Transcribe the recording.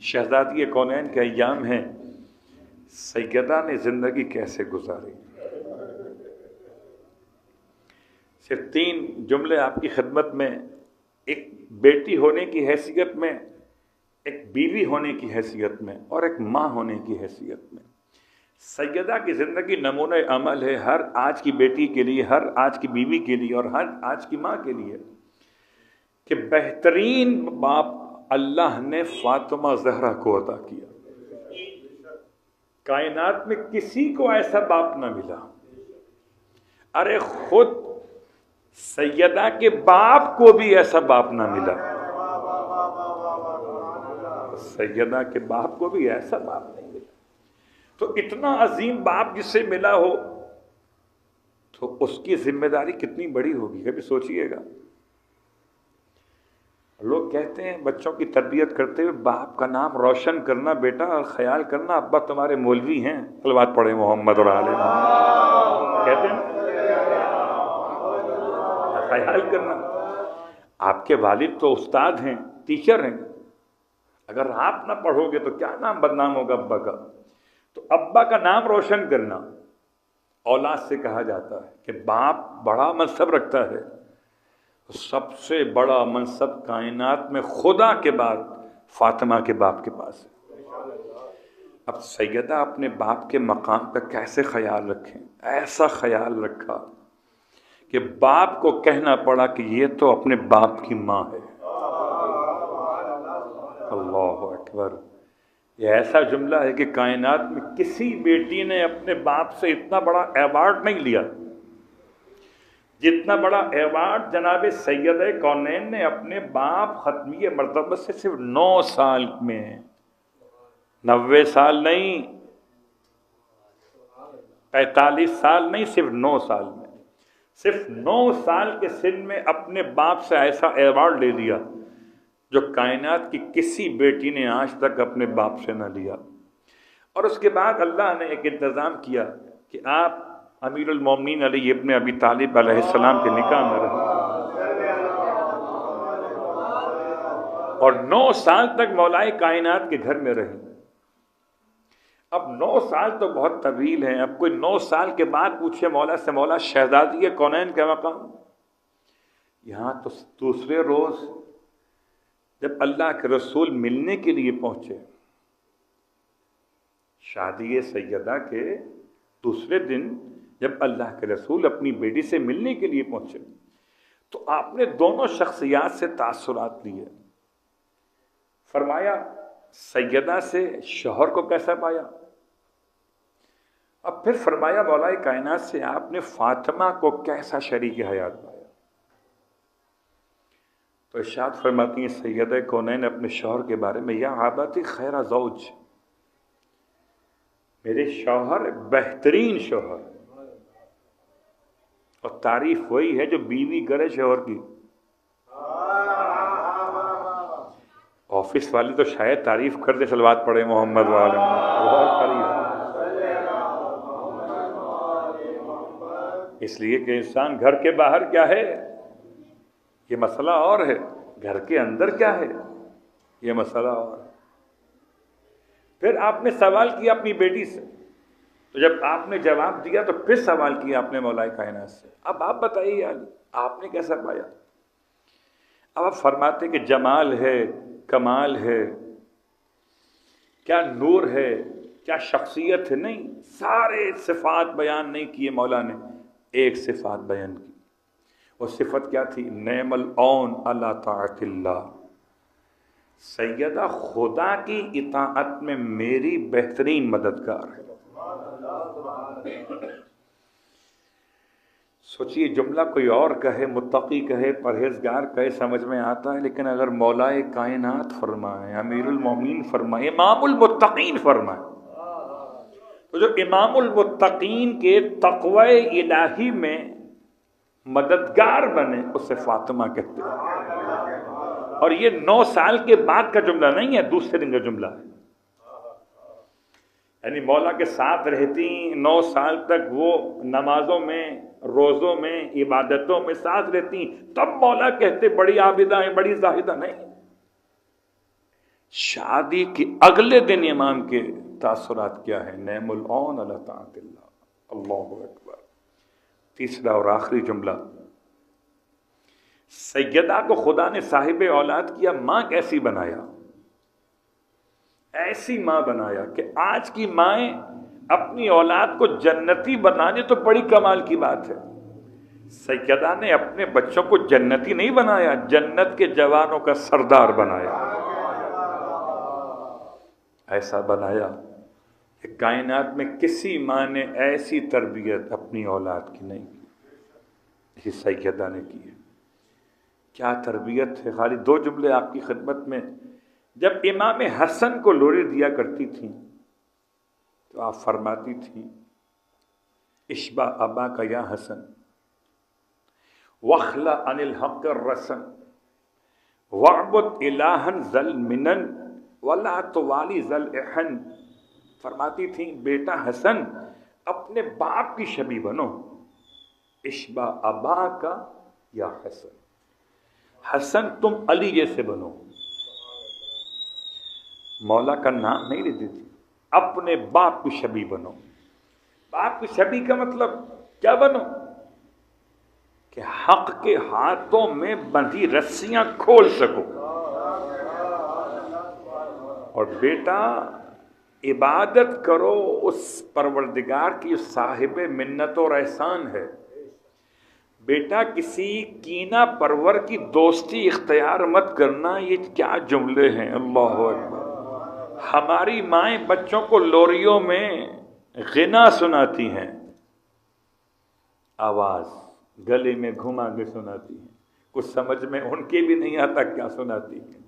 شہزادی کونین کے ایام ہیں، سیدہ نے زندگی کیسے گزاری۔ صرف 3 جملے آپ کی خدمت میں، ایک بیٹی ہونے کی حیثیت میں، ایک بیوی ہونے کی حیثیت میں، اور ایک ماں ہونے کی حیثیت میں۔ سیدہ کی زندگی نمونہ عمل ہے ہر آج کی بیٹی کے لیے، ہر آج کی بیوی کے لیے، اور ہر آج کی ماں کے لیے، کہ بہترین باپ اللہ نے فاطمہ زہرا کو عطا کیا۔ کائنات میں کسی کو ایسا باپ نہ ملا۔ ارے خود سیدہ کے باپ کو بھی ایسا باپ نہ ملا، سیدہ کے باپ کو بھی ایسا باپ نہیں ملا۔ تو اتنا عظیم باپ جسے ملا ہو تو اس کی ذمہ داری کتنی بڑی ہوگی، کبھی سوچئے گا۔ لوگ کہتے ہیں بچوں کی تربیت کرتے ہوئے باپ کا نام روشن کرنا بیٹا، اور خیال کرنا ابا تمہارے مولوی ہیں، صلوات پڑھے محمد اور آل محمد، کہتے ہیں خیال کرنا۔ آپ کے والد تو استاد ہیں، ٹیچر ہیں، اگر آپ نہ پڑھو گے تو کیا نام بدنام ہوگا ابا کا۔ تو ابا کا نام روشن کرنا اولاد سے کہا جاتا ہے کہ باپ بڑا منصب رکھتا ہے۔ سب سے بڑا منصب کائنات میں خدا کے بعد فاطمہ کے باپ کے پاس ہے۔ اب سیدہ اپنے باپ کے مقام کا کیسے خیال رکھیں؟ ایسا خیال رکھا کہ باپ کو کہنا پڑا کہ یہ تو اپنے باپ کی ماں ہے۔ اللہ اکبر۔ یہ ایسا جملہ ہے کہ کائنات میں کسی بیٹی نے اپنے باپ سے اتنا بڑا ایوارڈ نہیں لیا جتنا بڑا ایوارڈ جناب سیدہ کونین نے اپنے باپ ختمی مرتبہ سے صرف 9 سال میں، 90 سال نہیں، 45 سال نہیں، صرف 9 سال میں، صرف 9 سال کے سن میں اپنے باپ سے ایسا ایوارڈ لے لیا جو کائنات کی کسی بیٹی نے آج تک اپنے باپ سے نہ لیا۔ اور اس کے بعد اللہ نے ایک انتظام کیا کہ آپ امیر المومنین علی ابن ابی طالب علیہ السلام کے نکاح میں رہے، اور 9 سال تک مولائے کائنات کے گھر میں رہے۔ اب 9 سال تو بہت طویل ہیں، اب کوئی 9 سال کے بعد پوچھے مولا سے، مولا شہزادی کونین کا مقام؟ یہاں تو دوسرے روز جب اللہ کے رسول ملنے کے لیے پہنچے، شادی سیدہ کے دوسرے دن جب اللہ کے رسول اپنی بیٹی سے ملنے کے لیے پہنچے تو آپ نے دونوں شخصیات سے تاثرات لیے۔ فرمایا سیدہ سے شوہر کو کیسا پایا، اب پھر فرمایا مولا کائنات سے آپ نے فاطمہ کو کیسا شریک حیات پایا۔ تو ارشاد فرماتی ہیں سیدہ کونین اپنے شوہر کے بارے میں، یا عابتی خیر زوج، میرے شوہر بہترین شوہر، اور تعریف وہی ہے جو بیوی کرے شوہر کی۔ آفس والی تو شاید تعریف کر دے، صلوات پڑھے محمد وآل محمد، بہت تعریف، اس لیے کہ انسان گھر کے باہر کیا ہے یہ مسئلہ اور ہے، گھر کے اندر کیا ہے یہ مسئلہ اور ہے۔ پھر آپ نے سوال کیا اپنی بیٹی سے، تو جب آپ نے جواب دیا تو پھر سوال کیا آپ نے مولا کائنات سے، اب آپ بتائیے آپ نے کیسا پایا؟ اب آپ فرماتے کہ جمال ہے، کمال ہے، کیا نور ہے، کیا شخصیت ہے، نہیں، سارے صفات بیان نہیں کیے مولا نے، ایک صفات بیان کی۔ وہ صفت کیا تھی؟ نعم العون علی طاعت اللہ، سیدہ خدا کی اطاعت میں میری بہترین مددگار ہے۔ سوچئے جملہ کوئی اور کہے، متقی کہے، پرہیزگار کہے، سمجھ میں آتا ہے، لیکن اگر مولا کائنات فرمائے، امیر المومنین فرمائے، امام المتقین فرمائے، تو جو امام المتقین کے تقوی الہی میں مددگار بنے اسے فاطمہ کہتے ہیں۔ اور یہ 9 سال کے بعد کا جملہ نہیں ہے، دوسرے دن کا جملہ ہے، یعنی مولا کے ساتھ رہتی 9 سال تک، وہ نمازوں میں، روزوں میں، عبادتوں میں ساتھ رہتی، تب مولا کہتے بڑی عابدہ ہیں، بڑی زاہدہ، نہیں، شادی کے اگلے دن امام کے تاثرات کیا ہیں؟ نعم العون علی طاعت اللہ، اللہ اکبر۔ تیسرا اور آخری جملہ، سیدہ کو خدا نے صاحب اولاد کیا، ماں کیسی بنایا؟ ایسی ماں بنایا کہ آج کی مائیں اپنی اولاد کو جنتی بنانے تو بڑی کمال کی بات ہے، سیدہ نے اپنے بچوں کو جنتی نہیں بنایا، جنت کے جوانوں کا سردار بنایا، ایسا بنایا کہ کائنات میں کسی ماں نے ایسی تربیت اپنی اولاد کی نہیں کی، یہ سیدہ نے کی ہے۔ کیا تربیت ہے! خالی دو جملے آپ کی خدمت میں، جب امام حسن کو لوری دیا کرتی تھیں تو آپ فرماتی تھیں، اشبع ابا کا یا حسن وخلا عن الحق الرسن وعبد الہا ذل منن ولا توالی ذل احن۔ فرماتی تھیں بیٹا حسن اپنے باپ کی شبیہ بنو، اشبع ابا کا یا حسن، حسن تم علی جیسے بنو، مولا کا نام نہیں لیتی تھی، اپنے باپ کی شبیہ بنو۔ باپ کی شبیہ کا مطلب کیا بنو؟ کہ حق کے ہاتھوں میں بندھی رسیاں کھول سکو، اور بیٹا عبادت کرو اس پروردگار کی صاحب منت اور احسان ہے۔ بیٹا کسی کینہ پرور کی دوستی اختیار مت کرنا۔ یہ کیا جملے ہیں! اللہ اکبر۔ ہماری مائیں بچوں کو لوریوں میں غنا سناتی ہیں، آواز گلے میں گھما کے سناتی ہیں، کچھ سمجھ میں ان کے بھی نہیں آتا کیا سناتی ہیں۔